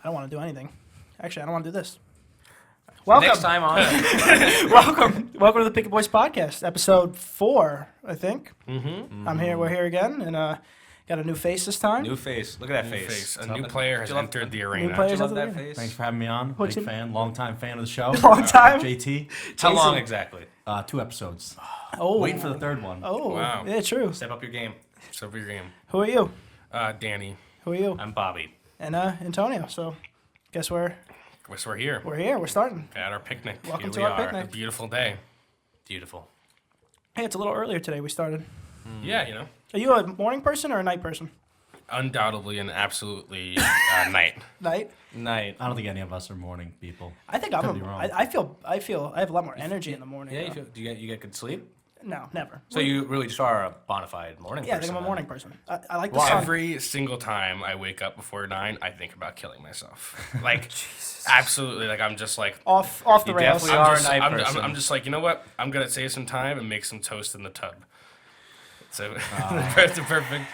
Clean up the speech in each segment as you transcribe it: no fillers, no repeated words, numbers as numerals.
don't want to do anything. Actually, I don't want to do this. Welcome. Next time on. Welcome to the Picket Boys podcast, episode 4, I think. Mm-hmm. I'm here. We're here again, and got a new face this time. New face. Look at that face. A new player has entered the arena. New players Love entered that the face. Thanks for having me on. What's Big your- fan, long-time fan of the show. Long time? JT. How long Jason. exactly? 2 episodes. Oh, Waiting for the third one. Oh, Wow. yeah, true. Step up your game. So for your game. Who are you? Danny. Who are you? I'm Bobby. And Antonio. So, guess we're We're here. here. We're starting. At our picnic. Welcome Here to we our are. picnic. A beautiful day. Beautiful. Hey, it's a little earlier today. We started. Yeah, you know. Are you a morning person or a night person? Undoubtedly and absolutely night. Night. Night. I don't think any of us are morning people. I think I'm. Could be wrong. I feel I have a lot more energy in the morning. Yeah, though. do you get good sleep? No, never. So you really just are a bona fide morning Yeah, I person. think I'm a then. morning person. I like the Well, sun. every single time I wake up before 9, I think about killing myself. Like, absolutely. Like, I'm just like, off the You rails. definitely are a just, night I'm, person. I'm just like, you know what? I'm gonna save some time and make some toast in the tub. So Ah. that's perfect.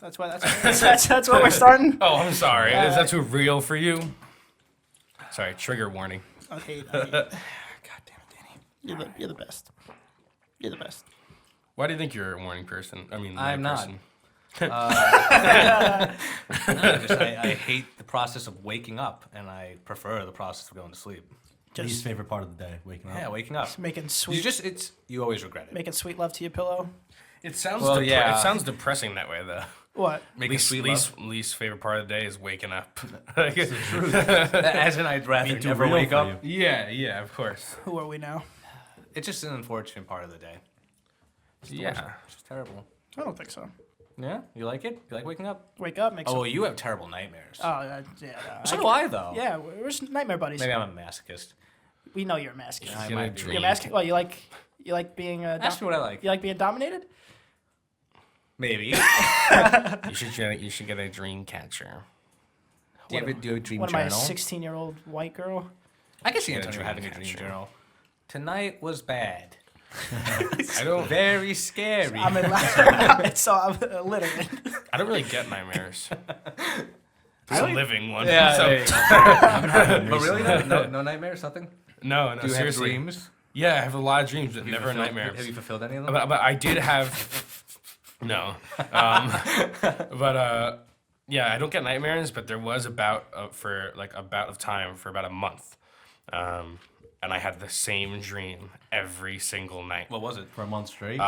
That's why. That's what we're starting. Oh, I'm sorry. Is that too real for you? Sorry, trigger warning. I hate. God damn it, Danny. You're the best. You're the best. Why do you think you're a morning person? I mean, I'm night not. person. I hate the process of waking up, and I prefer the process of going to sleep. Least Just favorite part of the day, waking up. Yeah, waking up. making You sweet, you always regret it. making sweet love to your pillow. It sounds Well, yeah. It sounds depressing that way though. What? Making sweet love. Least favorite part of the day is waking up. Like, As in, I'd rather Being too never real wake for up. you. yeah, of course. Who are we now? It's just an unfortunate part of the day. Yeah. It's just terrible. I don't think so. Yeah, you like it? You like waking up? Wake up, make Oh, some. well, you have terrible nightmares. Yeah. So do I, though. Yeah, we're just nightmare buddies. Maybe I'm a masochist. We know you're a masculine. I Get a might be. dream. You're a masculine. Well, you like being Ask me what I like. you like being dominated? Maybe. You should get a dream catcher. Do you have a dream What am I, a journal? 16-year-old white girl? I can see Get a Antonio dream having a dream catcher. journal. Tonight was bad. I don't. Very scary. I'm in. So I'm illiterate. I don't really get nightmares. It's a living one. yeah, so- there you go. But really, no nightmares, nothing. No, Do you seriously. have dreams? Yeah, I have a lot of dreams, but Have you never a fulfilled- nightmare. Have you fulfilled any of them? But I did have. No. Yeah, I don't get nightmares, but there was a bout of time for about a month. And I had the same dream every single night. What was it? For a month straight.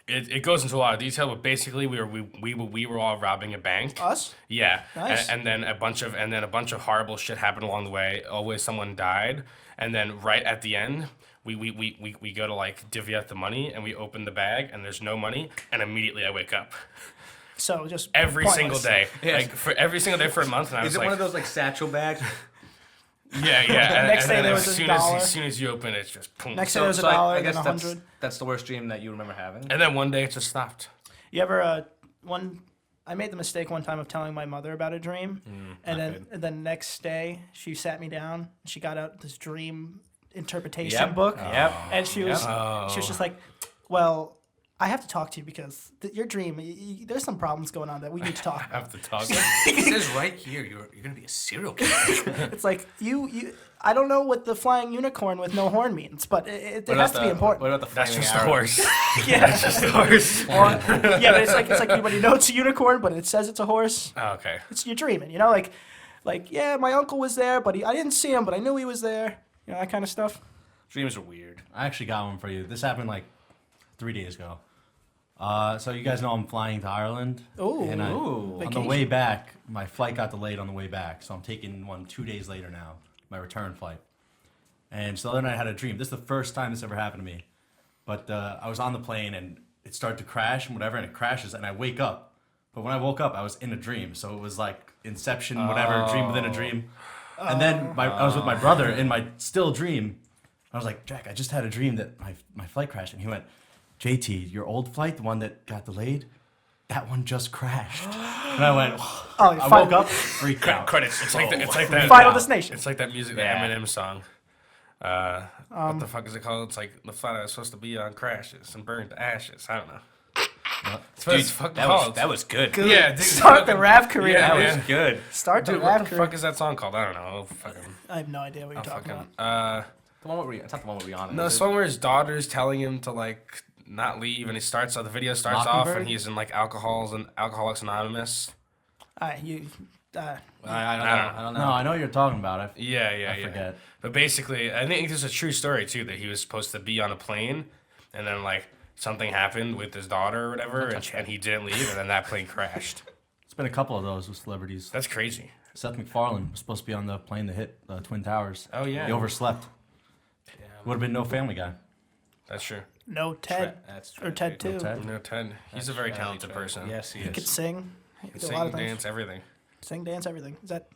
It goes into a lot of detail, but basically we were all robbing a bank. Us? Yeah, Nice. and then a bunch of horrible shit happened along the way. Always someone died, and then right at the end, we go to like divvy out the money, and we open the bag, and there's no money, and immediately I wake up So just every pointless. single day, Yes. like for every single day for a month. And I Is was it like, one of those like satchel bags? yeah. And, Next and day then there as was a soon dollar. as soon as you open it, it's just boom. Next day there was a dollar, then that's, 100. that's the worst dream that you remember having. And then one day it just stopped. You ever I made the mistake one time of telling my mother about a dream, and not then the next day she sat me down. She got out this dream interpretation Yep. book, Yep. and she was Oh. just like, "Well, I have to talk to you because your dream. There's some problems going on that we need to talk I about." have to talk. It says right here you're gonna be a serial killer. It's like you. I don't know what the flying unicorn with no horn means, but it has to be important. What about the That's flaming just a arrow? horse. Yeah. That's just a horse. Yeah, but it's like everybody knows it's a unicorn, but it says it's a horse. Oh, okay. It's you're dreaming, like yeah, my uncle was there, but I didn't see him, but I knew he was there. That kind of stuff. Dreams are weird. I actually got one for you. This happened like 3 days ago. So you guys know I'm flying to Ireland. Ooh. And Ooh. on the Vacation. way back, my flight got delayed on the way back. So I'm taking one 2 days later now, my return flight. And so the other night I had a dream. This is the first time this ever happened to me. But I was on the plane and it started to crash and whatever, and it crashes and I wake up. But when I woke up, I was in a dream. So it was like Inception, whatever, dream within a dream. And then I was with my brother in my still dream. I was like, Jack, I just had a dream that my flight crashed. And he went, JT, your old flight, the one that got delayed, that one just crashed. And I went, I woke up, freaked out. Credits. It's like that. Final Destination. It's like that music, Yeah. the Eminem song. What the fuck is it called? It's like the flight I was supposed to be on crashes and burned to ashes. I don't know. That's what it's fucking That was, called. that was good. Good. Yeah, dude, Start the fucking- rap career. Yeah, That man. was good. Start the Dude, rap what the career. fuck is that song called? I don't know. Fucking, I have no idea what you're I'll talking fucking. about. The one with Rihanna. It's not the one with Rihanna. No, is the it? song where his daughter's telling him to like not leave, and he starts. The video starts off, Mockingbird? and he's in like Alcoholics Anonymous. All right, you. I don't know. I I don't No, know. I know what you're talking about. I Yeah. forget. But basically, I think this is a true story too. That he was supposed to be on a plane, and then like something happened with his daughter or whatever, and he didn't leave, and then that plane crashed. It's been a couple of those with celebrities. That's crazy. Seth MacFarlane was supposed to be on the plane that hit the Twin Towers. Oh, yeah. He overslept. Would have been no Family Guy. That's true. No Ted. That's Or Ted too. Ted. No, Ted. He's a very talented person. Yes, he He could is. sing. He could do a Sing, lot of things. dance, everything. Sing, dance, everything. Is that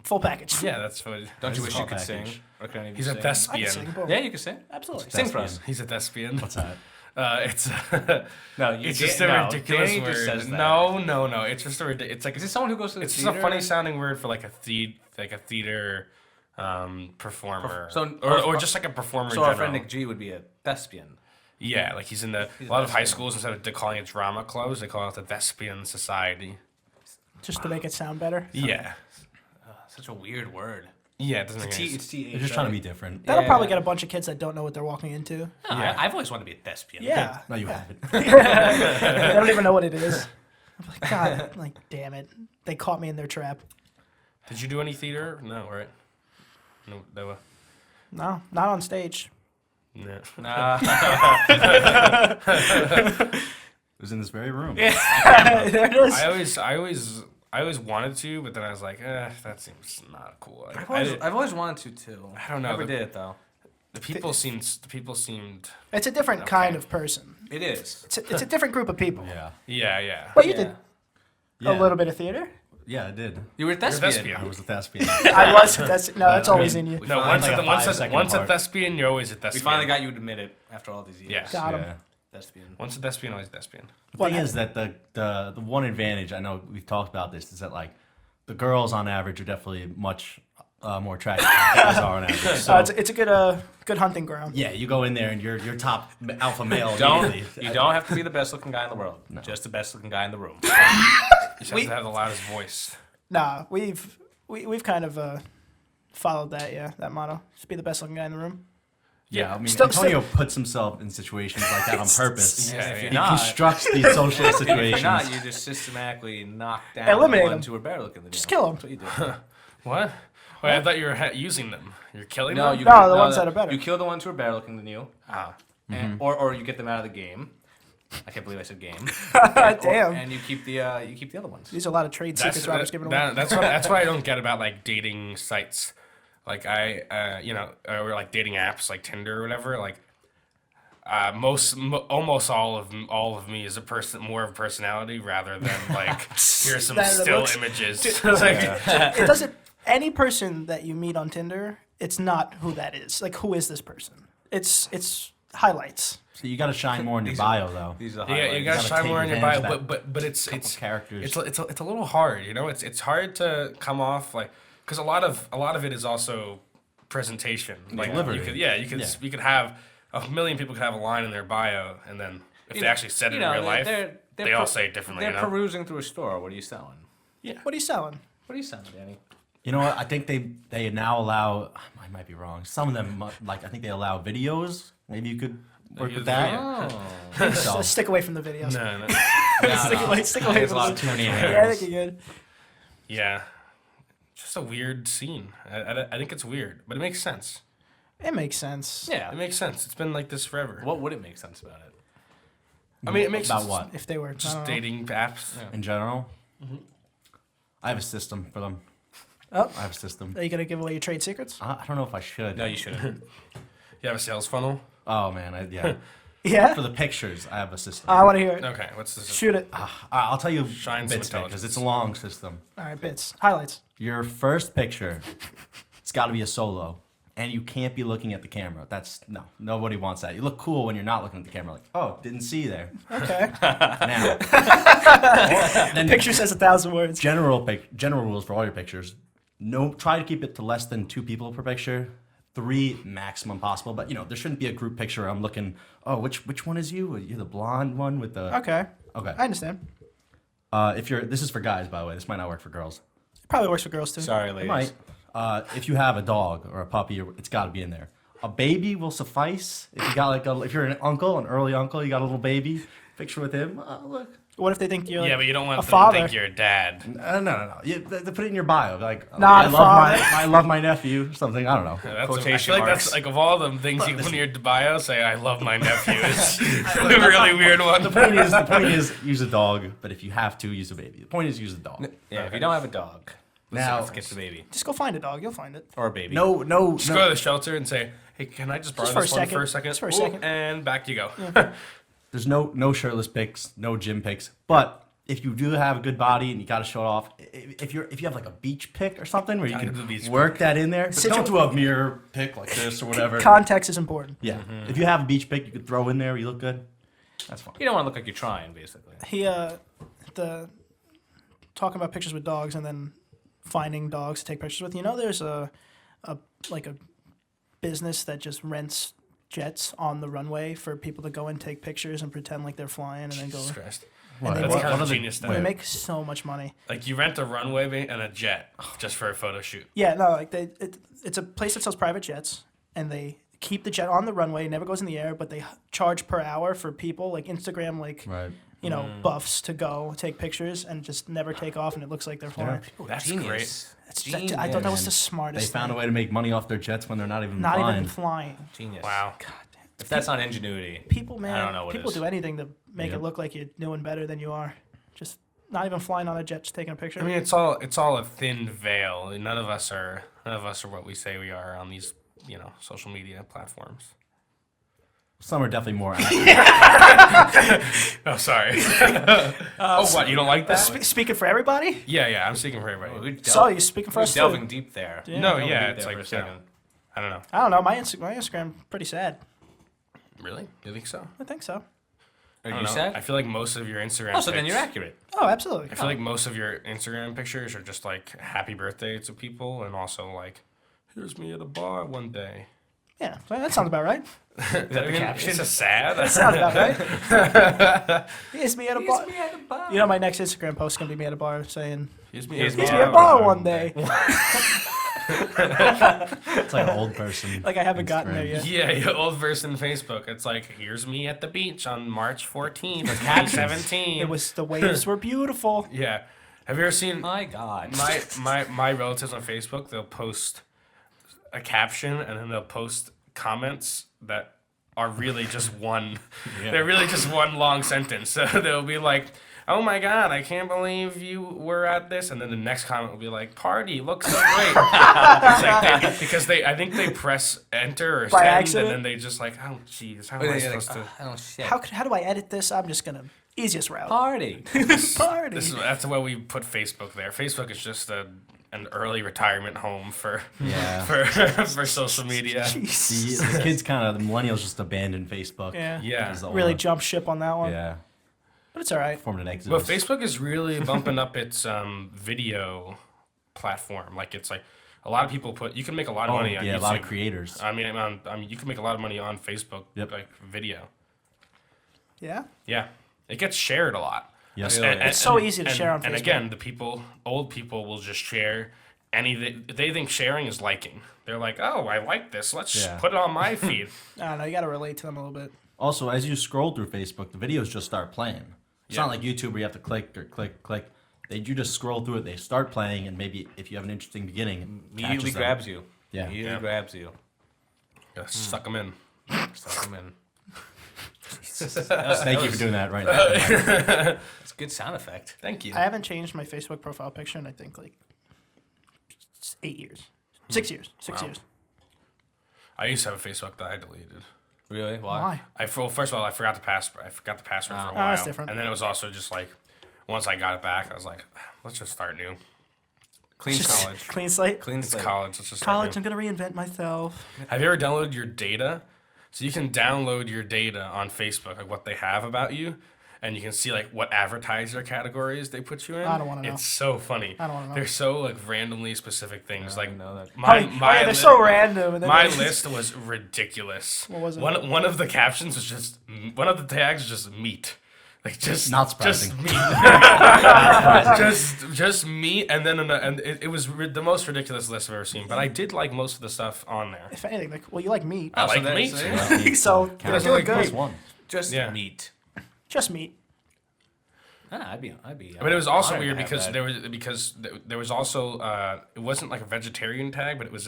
full package? Yeah, that's what. Don't you wish you Whole could package. sing? Or can any of He's you a sing? I thespian. can sing. both. Yeah, you can sing. Absolutely. Sing for us. He's a thespian. What's that? It's No, you it's can't- just a no, ridiculous Danny word. just says that. No. It's just a it's like Is it someone who goes to the it's just theater? a funny sounding word for like a theater performer. So- or just like a performer. So in our general. friend Nick G would be a thespian. Yeah, like he's in a He's lot a of high thespian. schools instead of calling it drama clubs, they call it the Thespian Society. Just to make it sound better. Yeah. Such a weird word. Yeah, it doesn't make It's any T. sense. It's T. They're just trying to be different. That'll Yeah. probably get a bunch of kids that don't know what they're walking into. Yeah. I've always wanted to be a thespian. Yeah. No, you haven't. They don't even know what it is. I'm like, God, like, damn it. They caught me in their trap. Did you do any theater? No, right? No. No, not on stage. No. It was in this very room. there it is. I always wanted to, but then I was like, that seems not cool. I've always wanted to too. I don't know. Never did it though. The people seemed. It's a different kind of person. It is. It's a different group of people. Yeah. Yeah. Well, you Yeah. did Yeah. a little bit of theater. Yeah, I did. You were a thespian. thespian. I was a thespian. I was. That's always in you. No, found, like, a once 5-second a part. thespian, you're always a We thespian. finally got you to admit it after all these years. Yeah. Got him. Yeah. Thespian. Once a thespian, always a thespian. The What thing is happened? that the one advantage, I know we've talked about this, is that like the girls on average are definitely much more attractive than guys are on average. So It's a good hunting ground. yeah, you go in there and you're top alpha male. Don't immediately. you don't have to be the best looking guy in the world. Just the best looking guy in the room. You just have to have the loudest voice. Nah, we've kind of followed that motto. Just be the best looking guy in the room. Yeah, I mean, Still- Antonio puts himself in situations like that on purpose. Yeah, if yeah. you're He not, constructs these social if you're situations. not, you just systematically knock down Eliminate the him. ones who are better looking than you. Just kill him. That's what you do. What? Wait, I thought you were using them. You're killing No, them? you No, the ones that are better. You kill the ones who are better looking than you, Ah. and, or you get them out of the game. I can't believe I said game. Damn. And you keep the other ones. These are a lot of trade secrets Robert's giving away. That's what I don't get about like dating sites, like or like dating apps like Tinder or whatever. Like almost all of me is more of a personality rather than like here's some That still looks- images. It's like, It doesn't. Any person that you meet on Tinder, it's not who that is. Like, who is this person? It's highlights. So you got to shine more in your bio, though. These are yeah, highlights. you gotta gotta shine take more in your advantage bio, of that but it's characters. it's a little hard, you know. It's hard to come off like because a lot of it is also presentation. Like Delivery. you could have a million people could have a line in their bio, and then if they actually said it in real life, they all say it differently. They're You know? perusing through a store. What are you selling? What are you selling? What are you selling, Danny? You know what? I think they now allow. I might be wrong. Some of them, like I think they allow videos. Maybe you could work Use with that. video. Oh. I think so. Just stick away from the videos. No. Stick away There's from a lot the of too many Yeah, I angles. think you're good. Yeah, just a weird scene. I think it's weird, but it makes sense. It makes sense. Yeah. It makes sense. It's been like this forever. What would it make sense about it? I mean, it makes About sense. what? If they were I Just don't know. dating apps. In general, I have a system for them. Oh, I have a system. are you gonna give away your trade secrets? I don't know if I should. No, you shouldn't. You have a sales funnel. Oh man, yeah. Yeah. For the pictures, I have a system. I want to hear it. Okay, what's this? Shoot it. I'll tell you Shine some bits because intelligence. it's a long system. All right, bits, highlights. Your first picture, it's got to be a solo, and you can't be looking at the camera. Nobody wants that. You look cool when you're not looking at the camera. Like, oh, didn't see you there. Okay. Now, then Picture says 1,000 words. general rules for all your pictures. No, try to keep it to less than 2 people per picture. 3 maximum possible. But there shouldn't be a group picture where I'm looking. Oh, which one is you? You're the blonde one with the. Okay. Okay. I understand. This is for guys, by the way. This might not work for girls. It probably works for girls too. Sorry, It ladies. might. If you have a dog or a puppy, it's got to be in there. A baby will suffice. If you got if you're an uncle, an early uncle, you got a little baby. Picture with him. Look. What if they think you're Yeah, but you don't want a them to father? think you're a dad. No. They put it in your bio. Like, Not I a love father. I love my nephew. Something. I don't know. I Quotation feel like marks. that's like of all the things you can put in your bio, say I love my nephew. It's a really weird one. The point is, use a dog. But if you have to, use a baby. The point is, use a dog. Yeah, if you don't have a dog, let's get the baby Just go find a dog. You'll find it. or a baby. No. Just go to the shelter and say, hey, can I just borrow for a this one second. for a second? Just for a Ooh, second. And back you go. There's no shirtless pics, no gym pics. But if you do have a good body and you got to show it off, if you have like a beach pic or something where you Gotta do the can beach work that in there, but don't do a mirror pic like this or whatever. Context is important. Yeah, if you have a beach pic, you could throw in there. You look good. That's fine. You don't want to look like you're trying, basically. He talking about pictures with dogs and then finding dogs to take pictures with. There's a business that just rents jets on the runway for people to go and take pictures and pretend like they're flying and then go. Jesus Christ. And they That's make, kind what are of the- genius they stuff. make so much money. Like you rent a runway and a jet just for a photo shoot. Yeah, no, like it's a place that sells private jets, and they keep the jet on the runway, it never goes in the air, but they charge per hour for people like Instagram, Right. buffs to go take pictures and just never take off, and it looks like they're flying. That's Genius. great. I thought that was man. the smartest. They found a thing. way to make money off their jets when they're not even Not flying. even flying. Genius. Wow. God damn. If that's not ingenuity, People, man, I don't know what people is. do anything to make Yep. it look like you're doing better than you are. Just not even flying on a jet, just taking a picture. I mean, it's all a thin veil. None of us are what we say we are on these, social media platforms. Some are definitely more. Oh, sorry. Oh, what? You don't like that? Speaking for everybody? Yeah. I'm speaking for everybody. We're So you speaking for we're us too? delving deep there. Yeah. No, Delving yeah, deep it's there like for a second. I don't know. I don't know. My Instagram pretty sad. Really? You think so? I think so. Are I don't you know. sad? I feel like most of your Instagram. Oh, so then pics- you're accurate. Oh, absolutely. I feel like most of your Instagram pictures are just like happy birthday to people, and also like, here's me at a bar one day. Yeah, that sounds about right. Is that the caption? It's just sad. Sounds about right. Here's me at a bar. at a bar. My next Instagram post is gonna be me at a bar saying, Here's Here's "Here's me at a bar one day." It's like an old person. Like I haven't gotten there Instagram. yet. Yeah, old version Facebook. It's like, here's me at the beach on March 14th, 2017. It was the waves were beautiful. Yeah. Have you ever seen My God. my relatives on Facebook? They'll post a caption and then they'll post comments that are really just one. They're really just one long sentence. So they'll be like, "Oh my God, I can't believe you were at this," and then the next comment will be like, "Party looks so great." It's like because I think they press enter or By send, accident? and then they just like, "Oh jeez, how am I supposed to?" Oh shit. How do I edit this? I'm just gonna easiest route. Party. Party. That's why we put Facebook there. Facebook is just an early retirement home for Yeah. for social media. Jeez. The kids the millennials just abandoned Facebook. Yeah. Yeah. As the Really owner. jump ship on that one. Yeah. But it's all right. Formed an exit. But Facebook is really bumping up its video platform. Like it's like a lot of people you can make a lot of money on YouTube. a lot of creators. I mean, you can make a lot of money on Facebook, Yep. like video. Yeah. Yeah, it gets shared a lot. Yes. Really? It's so easy to share on And Facebook. again, old people will just share anything. They think sharing is liking. They're like, oh, I like this. Let's Yeah. put it on my feed. I don't know. You got to relate to them a little bit. Also, as you scroll through Facebook, the videos just start playing. It's Yeah. not like YouTube where you have to click or click. You just scroll through it. They start playing, and maybe if you have an interesting beginning, it Immediately catches them. grabs you. Yeah. Immediately Yeah. grabs you. Gotta suck them in. Suck 'em in. Thank you for doing that right now. It's a good sound effect. Thank you. I haven't changed my Facebook profile picture in I think like 8 years, 6 years, 6 Wow. years. I used to have a Facebook that I deleted. Really? Why? Why? First of all, I forgot the password. I forgot the password for a Oh, while. that's different. And then it was also just like, once I got it back, I was like, let's just start new. Clean Just college. clean slate. Clean It's slate. college. Let's just College. start I'm gonna reinvent myself. new. Have you ever downloaded your data? So you can download your data on Facebook, like what they have about you, and you can see like what advertiser categories they put you in. I don't wanna know. It's so funny. I don't wanna know. They're so like randomly specific things. Like know that. They're so random. And then my list was ridiculous. What was it? One of the captions was just one of the tags was just meat. Like just Not surprising. Just meat. just meat, and then it was the most ridiculous list I've ever seen. But I did like most of the stuff on there. If anything, like, well, you like meat. I like that's- meat. So Counts. you're doing Plus good. one. Just Yeah. meat. Just meat. I'd be. But it was also honored to weird have because that. there was also it wasn't like a vegetarian tag, but it was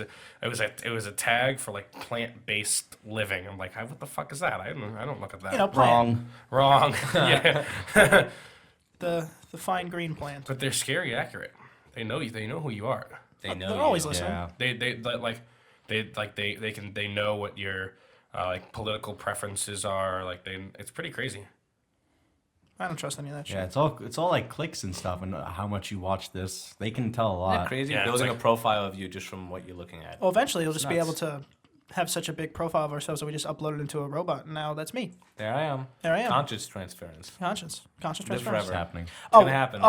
a tag for like plant-based living. I'm like, what the fuck is that? I don't look at that. You know, plant. Wrong. Wrong. Yeah. The fine green plant. But they're scary accurate. They know you. They know who you are. They know. They're always you. listening. Yeah. They know what your like political preferences are. Like it's pretty crazy. I don't trust any of that shit. Yeah, it's all like clicks and stuff, and how much you watch this. They can tell a Isn't lot. that crazy? Yeah, it's Building like- a profile of you just from what you're looking at. Well, eventually, you'll just be nuts. able to have such a big profile of ourselves that we just upload it into a robot, and now that's me. There I am. There I am. Conscious transference. Conscious Live transference. forever. It's happening. gonna happen.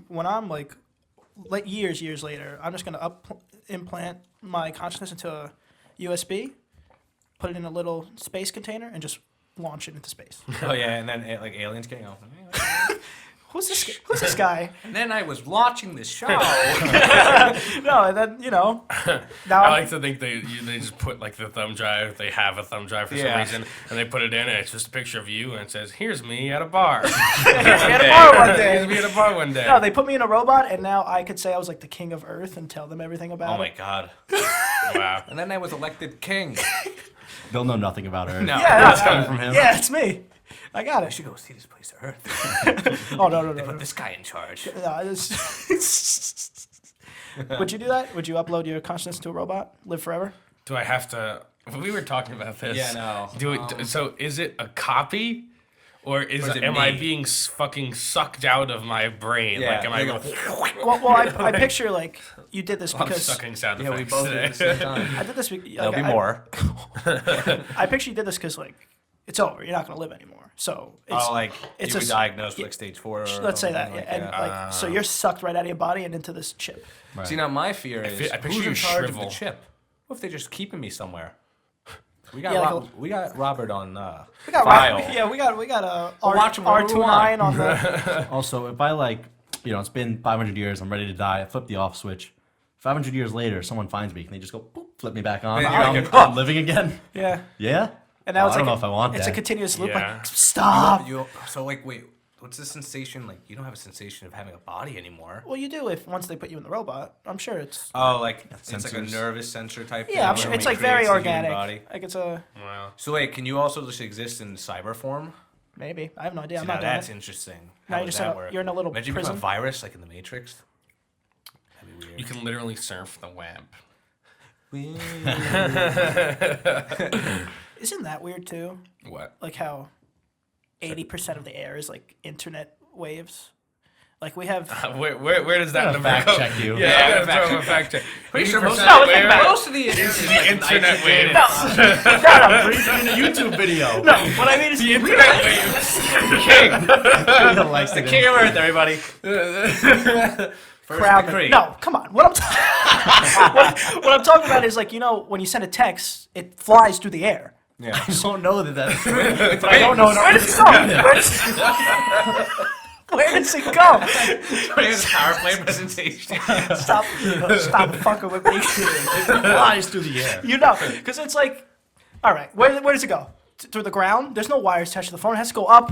when I'm like years later, I'm just gonna implant my consciousness into a USB, put it in a little space container, and just launch it into space. Oh yeah, and then like aliens getting off. Who's this guy? And then I was watching this show. No, and then now I like to think they just put like the thumb drive. They have a thumb drive for some Yeah. reason, and they put it in, and it's just a picture of you, and it says, "Here's me at a bar." at a bar one day. Here's me at a bar one day. No, they put me in a robot, and now I could say I was like the king of Earth and tell them everything about Oh it. my god. Wow. And then I was elected king. They'll know nothing about her. No. Yeah, It's coming from him. Yeah, it's me. I got I it. should go see this place on Earth. Oh no, They no. put this guy in charge. No, would you do that? Would you upload your consciousness to a robot? Live forever? Do I have to? We were talking about this. Yeah, no. Do it. So is it a copy, or is it am I me? being fucking sucked out of my brain? Yeah, Like, am I you're going? Well, I picture like you did this I'm because sucking sound Yeah, we effects both today. did at the same time. I did this. There'll be more. I picture you did this because like it's over. You're not gonna live anymore. So it's You were diagnosed with like stage 4 or let's say that. something like Yeah, and like so you're sucked right out of your body and into this chip. Right. See, now my fear is I picture who's you in charge shrivel. of the chip? What if they're just keeping me somewhere? We Yeah, got like we got Robert on We got file. we got a We'll watch 'em whenever we R29 on the. Also, if I like, it's been 500 years, I'm ready to die, I flip the off switch. 500 years later, someone finds me, can they just go, boop, flip me back on? Yeah, I'm, you're I'm living again? Yeah. Yeah? And now Oh, it's I like don't know if I want it's that. a continuous loop. Yeah. Like stop. So like, wait, what's the sensation? Like, you don't have a sensation of having a body anymore. Well, you do if once they put you in the robot. I'm sure it's. Oh, like it's like a Sensors. nervous sensor type. Yeah, I'm thing sure where it's it like very creates the human organic. body? Like it's a Wow. So wait, can you also just exist in cyber form? maybe. I have no idea. See, I'm now not doing that's it. interesting. Now How you're does just that in a- work? you're in a little Imagine you become prison. a virus like in the Matrix. That'd be weird. You can literally surf the web. Isn't that weird too? What? Like how 80% of the air is like internet waves. Like we have. Where does that number fact go? check you. Yeah, Yeah, I'm I'm gonna throw him a fact check. Pretty sure 80% most No, of think where- about it. most of the internet waves. Shut up. in a YouTube video. No, what I mean is The internet waves. The king of Earth, everybody. First crowd. decree. No, come on. What what I'm talking about is like when you send a text, it flies through the air. Yeah. I just don't know that that's true. But I don't know. Where does it go? Where does it go? It's a PowerPoint presentation. Stop fucking with me. It flies through the air. Because it's like, all right, where does it go? Through the ground? There's no wires attached to the phone. It has to go up,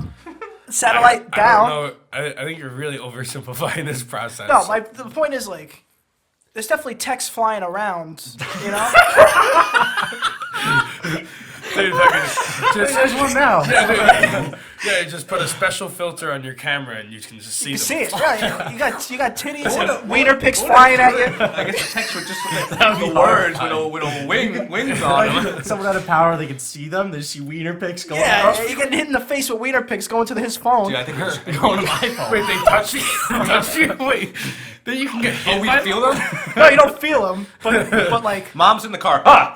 satellite down. I don't know. I think you're really oversimplifying this process. No, the point is like, there's definitely text flying around, you know? Dude, fucking- There's one now. yeah, just put a special filter on your camera and you can just see You them. see it, right? You got titties and wiener pics flying at you. I guess the text would just look the words with a wings on them. Someone had a power, they could see them, they see wiener pics going Yeah, up. you getting hit in the face with wiener pics going to his phone. Dude, I think it's Going to my phone. Wait, they touch you? touch you? Wait, then you can get hit Oh, we by feel them? No, you don't feel them, but like, Mom's in the car. Ah!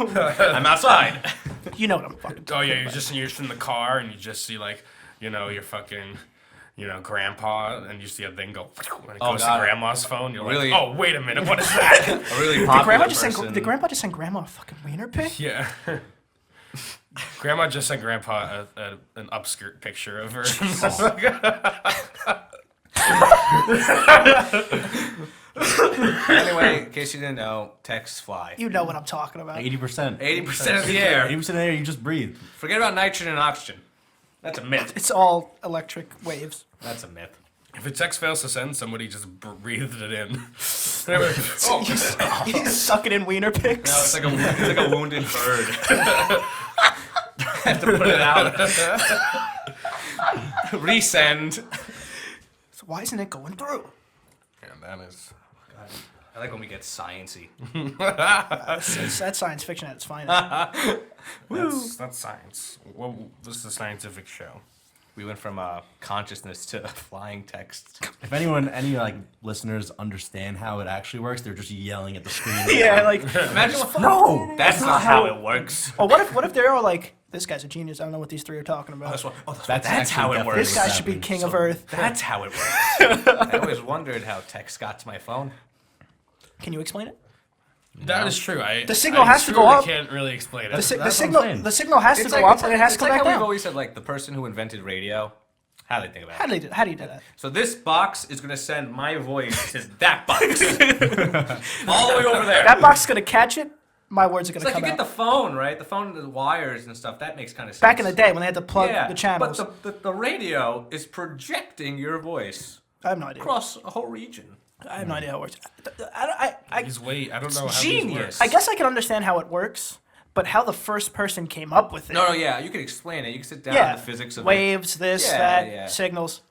I'm outside. You know what I'm fucking Oh yeah, talking about. you're just in the car and you just see like, your fucking, grandpa, and you see a thing go, and it goes to God. grandma's phone. You're Really? like, oh wait a minute, what is that? A really Did popular grandma, just person. send, grandpa just send grandma a fucking wiener pic? Yeah. Grandma just sent grandpa an upskirt picture of her. Anyway, in case you didn't know, texts fly. You know what I'm talking about. 80%. 80% of the air. 80% of the air, you just breathe. Forget about nitrogen and oxygen. That's a myth. It's all electric waves. That's a myth. If a text fails to send, somebody just breathed it in. You just suck it in wiener pics. No, it's like a wounded bird. Have to put it out. Resend. So why isn't it going through? Yeah, that is. I like when we get sciencey. That's science fiction at its finest. That's science. Well, this is a scientific show. We went from consciousness to flying texts. If any listeners understand how it actually works, they're just yelling at the screen. Yeah, like, Imagine what, No! that's not how it works. oh, what if they're all like, this guy's a genius. I don't know what these three are talking about. That's actually how it definitely works. This guy should be happened. king of Earth. That's how it works. I always wondered how text got to my phone. Can you explain it? That is true. The signal has to go up. I can't really explain it. The what I'm signal saying. has to go up and it has to it's go like back how we've down. always said, like, the person who invented radio, how do they think about How it? do you do that? So this box is going to send my voice to that box. All the way over there. That box is gonna catch it. My words are It's gonna like you come get out. the phone, right? The phone, the wires and stuff. That makes kind of sense. Back in the day when they had to plug the channels. But the radio is projecting your voice I have no idea. across a whole region. I have no idea how it works. I don't know how these Genius. work. I guess I can understand how it works, but how the first person came up with it. No, yeah, you can explain it. You can sit down Yeah. in the physics of waves, this, Yeah, that, yeah. signals.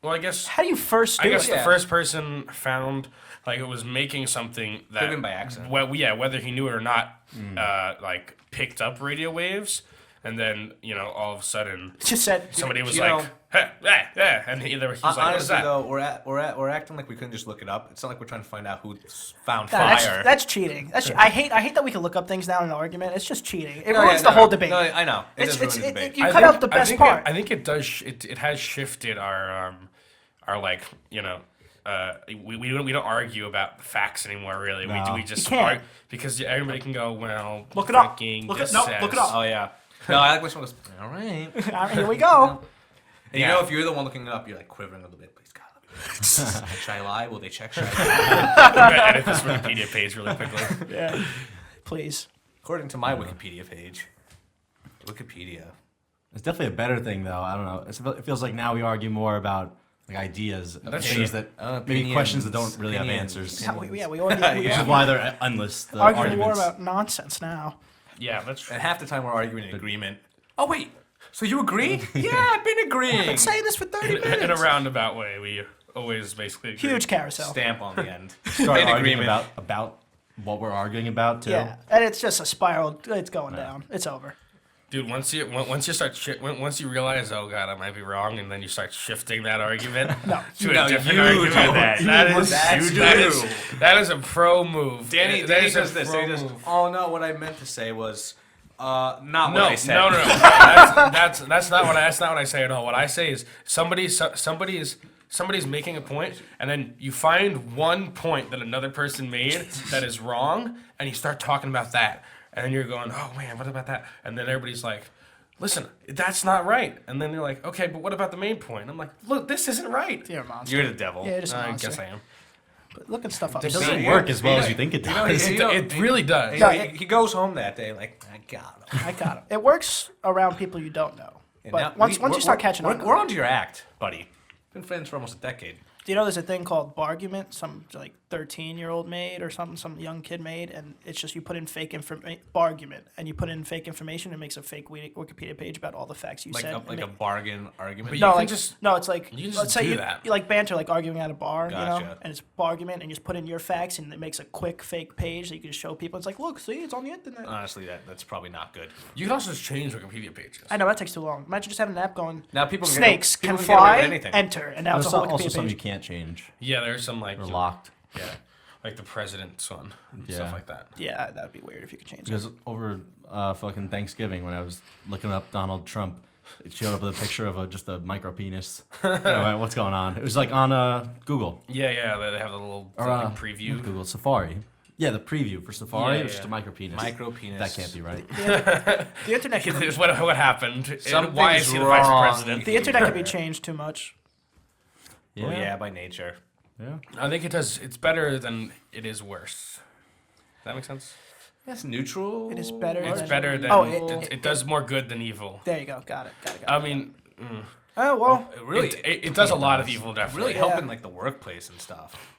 Well, I guess How do you first do I guess it? the first person found like it was making something that Could've been by accident. Whether he knew it or not, like picked up radio waves, and then all of a sudden Just said somebody was you like, know- "Hey, and he was like, "What is Honestly, that?" though, we're acting like we couldn't just look it up. It's not like we're trying to find out who found Nah, fire. that's cheating. I hate that we can look up things now in an argument. It's just cheating. It No, ruins yeah, the whole debate. No, I know. It It's- does ruin the it- debate. you cut out the best part. I think it does. It has shifted our like we don't argue about facts anymore. Really, No. we just You can't. because everybody can go, well, Look it up. fucking Look this it- no, look it says- up. Oh yeah. No, I like when someone goes, all right. All right, here we go. And Yeah. you know, if you're the one looking it up, you're like quivering a little bit. Please, God, should I lie? Will they check? Should I lie? I'm gonna edit this Wikipedia page really quickly. Yeah. Please. According to my Wikipedia page, Wikipedia. It's definitely a better thing, though. I don't know. It feels like now we argue more about ideas, That's things true. that maybe questions that don't really have Opinions. answers. Yeah, we argue, Yeah. we Which is why they're endless. The argue more arguments. about nonsense now. Yeah, that's true. And half the time we're arguing in agreement. Oh wait, so you agree? Yeah, I've been I've agreeing. been saying this for 30 In a minutes. roundabout way, we always basically agree. Huge carousel. Stamp on the end. Start In arguing agreement. about what we're arguing about too. Yeah, and it's just a spiral. It's going down. It's over. Dude, once you realize, oh god, I might be wrong, and then you start shifting that argument No. to No, a different you argument. do that. That is a pro move. Danny That is a does this. pro He just, move. oh no, what I meant to say was not what No, I said. no. That's not what I say at all. What I say is somebody's making a point, and then you find one point that another person made that is wrong, and you start talking about that, and then you're going, oh man, what about that? And then everybody's like, listen, that's not right. And then you're like, okay, but what about the main point? I'm like, look, this isn't right. You're a monster. You're the devil. Yeah, just a I monster. guess I am. But looking stuff up. It is- doesn't Yeah. work as well Yeah. as you think it You know, does. It really does. He, No, he goes home that day like, I got him. I got it. It works around people you don't know. And But now once we're- you start catching on, we're onto your act, buddy. Been friends for almost a decade. do you know there's a thing called bargument? Some like 13-year-old made or something, some young kid made, and it's just you put in fake bargument, and you put in fake information, it makes a fake Wikipedia page about all the facts you Like said. a, like a bargain argument. But No, you can like just- no, it's like you can just let's say do you that. you like banter, like arguing at a bar, you know, Gotcha. and it's bargument, and you just put in your facts, and it makes a quick fake page that you can just show people. It's like, look, see, it's on the internet. Honestly, that's probably not good. You can also just change Wikipedia pages. I know that takes too long. Imagine just having an app going. Now people Snakes people can get away with fly, anything. enter, and now There's it's a whole also Wikipedia some you page. can't change. Yeah, there's some like They're locked. Yeah. like the president's one, and Yeah. stuff like that. Yeah, that'd be weird if you could change it. Because over fucking Thanksgiving, when I was looking up Donald Trump, it showed up with a picture of just a micropenis. What's going on? It was like on Google. Yeah, they have a little Or like, not preview. Google, Safari. Yeah, the preview for Safari. Yeah, It was just a yeah. micropenis. Micropenis. That can't be right. The internet can, Here's what happened. Something's Why is he the vice wrong. president? the internet can be changed too much. Well, yeah, by nature. Yeah. I think it does. It's better than it is worse. Does that make sense? That's neutral. It is better. It's than, better than. Oh, it does more good than evil. There you go. Got it. I mean, Oh well. It really, it does a lot of evil, definitely. really helping like the workplace and stuff.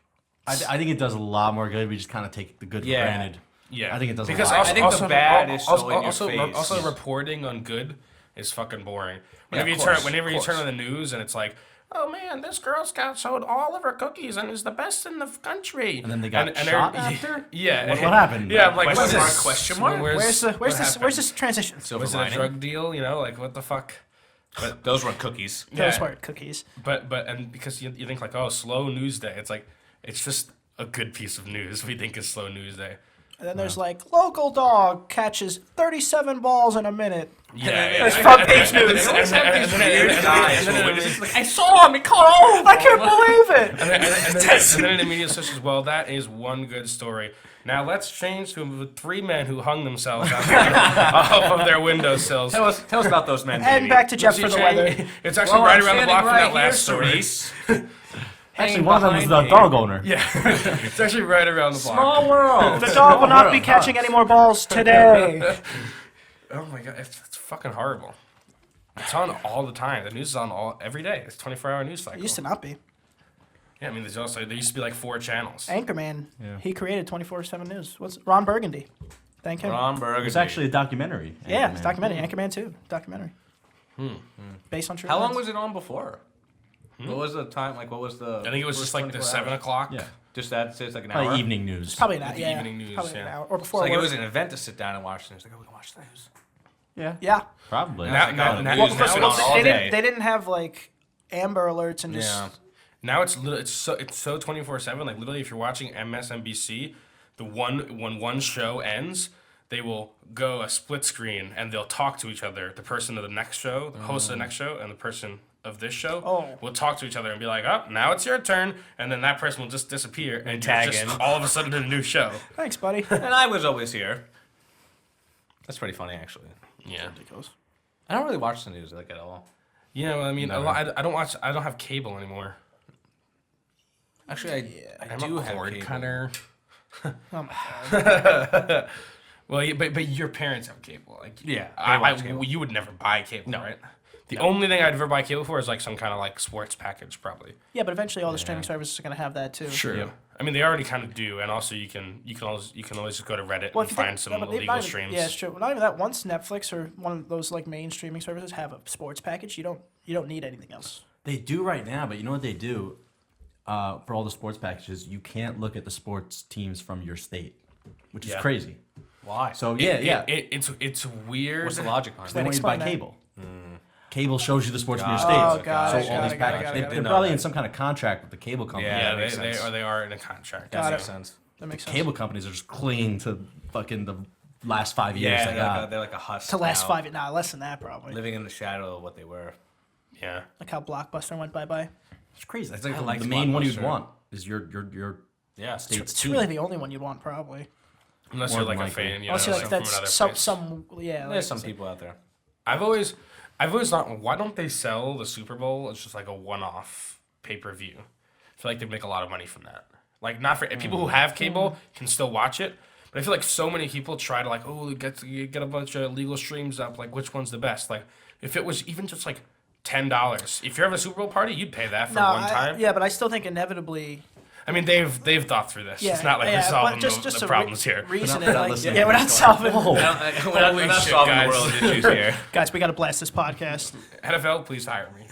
I think it does a lot more good. We just kind of take the good for Yeah. granted. Yeah, I think it does a because lot. Also, I think the also, bad is so also, in your also, face. also Yeah. reporting on good is fucking boring. Yeah, Whenever of you course, turn, whenever of you turn course. on the news and it's like, oh man, this Girl Scout sold all of her cookies and is the best in the country. And then they got they're- shot after? Yeah. What happened? Yeah, I'm like, what's Question mark, this? question mark? Where's this transition? Silver Was it a lining. drug deal? You know, like what the fuck? But Those were cookies. Those were cookies. But and because you think like, oh, slow news day. It's like it's just a good piece of news. We think is slow news day. And then there's like local dog catches 37 balls in a minute. Yeah, There's front page news. I saw him. He caught all. I can't believe it. And then the media says, well, that is one good story. Now let's change to 3 men who hung themselves off of their windowsills. Tell us about those men. And baby. back to Jeff for the weather. It's actually right around the block from that last story. Actually, one of them was the dog owner. Yeah, it's actually right around the block. Small world. The dog will not be catching any more balls today. Oh my god, it's fucking horrible. It's on all the time. The news is on every day. It's 24-hour news It cycle. used to not be. Yeah, I mean, there used to be like 4 channels. Anchorman, Yeah. he created 24/7 News. What's Ron Burgundy? Thank him. Ron Burgundy. It's actually a documentary. Yeah, it's Anchorman. documentary. Anchorman 2, documentary. Based on true How long events. was it on before? What was the time? Like, what was the? I think it was first just like the 24 7 hours? o'clock. Yeah. Just that. So it's like an Probably hour. evening news. Probably an hour. The Yeah, evening news, probably yeah. an hour or It's before like it work. was an event to sit down and watch the news. Like, oh, we can watch the news. Yeah. Yeah. Probably. Now- Like, now- oh, the now- news well, has been first on all they day. didn't have like Amber Alerts and just Yeah. Now it's so 24/7. Like literally, if you're watching MSNBC, when one show ends, they will go a split screen and they'll talk to each other. The person of the next show, the host of the next show, and the person of this show will talk to each other and be like, "Oh, now it's your turn," and then that person will just disappear and tag you're just in. all of a sudden in a new show. thanks, buddy. And I was always here. That's pretty funny, actually. Yeah. I don't really watch the news like at all. Yeah, well, I mean, Never. I don't watch. I don't have cable anymore. Actually, I I'm do a have cord cable. cutter. Oh my god. Well, but your parents have cable. Like Yeah, they watch cable. you would never buy cable, right? The only thing I'd ever buy cable for is like some kind of like sports package, probably. Yeah, but eventually all the streaming services are gonna have that too. Sure. Yeah. I mean, they already kind of do, and also you can always just go to Reddit Well, and if you find think- some yeah, but illegal not even- streams. Yeah, it's true. Well, not even that. Once Netflix or one of those like main streaming services have a sports package, you don't need anything else. They do right now, but you know what they do? For all the sports packages, you can't look at the sports teams from your state, which is Yeah. crazy. Why? So yeah, It's weird. What's the logic behind They that? want you to buy explain that. cable. Cable shows you the sports from your Got state. it. Oh, got so it, all got these it, got it, packages, got it, they- got it. they're probably in some kind of contract with the cable company. Yeah, Yeah, that makes they sense. are in a contract. Got That it. makes sense. That makes sense. Cable companies are just clinging to fucking the last 5 years Yeah, they they're like, a, got. they're like a husk. to last now, 5 years. Nah, less than that probably. living in the shadow of what they were. Yeah. Like how Blockbuster went bye. It's crazy. That's I like liked the main one you'd Blockbuster. want is your Yeah. state It's team. really the only one you'd want probably. Unless More you're like than a likely. fan, you know, Unless you're like from another that's place. some yeah. There's like, some people out there. I've always thought, why don't they sell the Super Bowl as just like a one-off pay-per-view? I feel like they make a lot of money from that. Like not for people who have cable can still watch it, but I feel like so many people try to like, oh, get a bunch of legal streams up. Like which one's the best? Like if it was even just like $10, if you're having a Super Bowl party, you'd pay that for one time. Yeah, but I still think inevitably. I mean, they've thought through this. Yeah, it's not like yeah, we're solving but just the to problems here. Reason We're it, not like, listening yeah, we're to not this solving. We're not Holy shit, solving guys. the world's issues here. Guys, we got to blast this podcast. NFL, please hire me.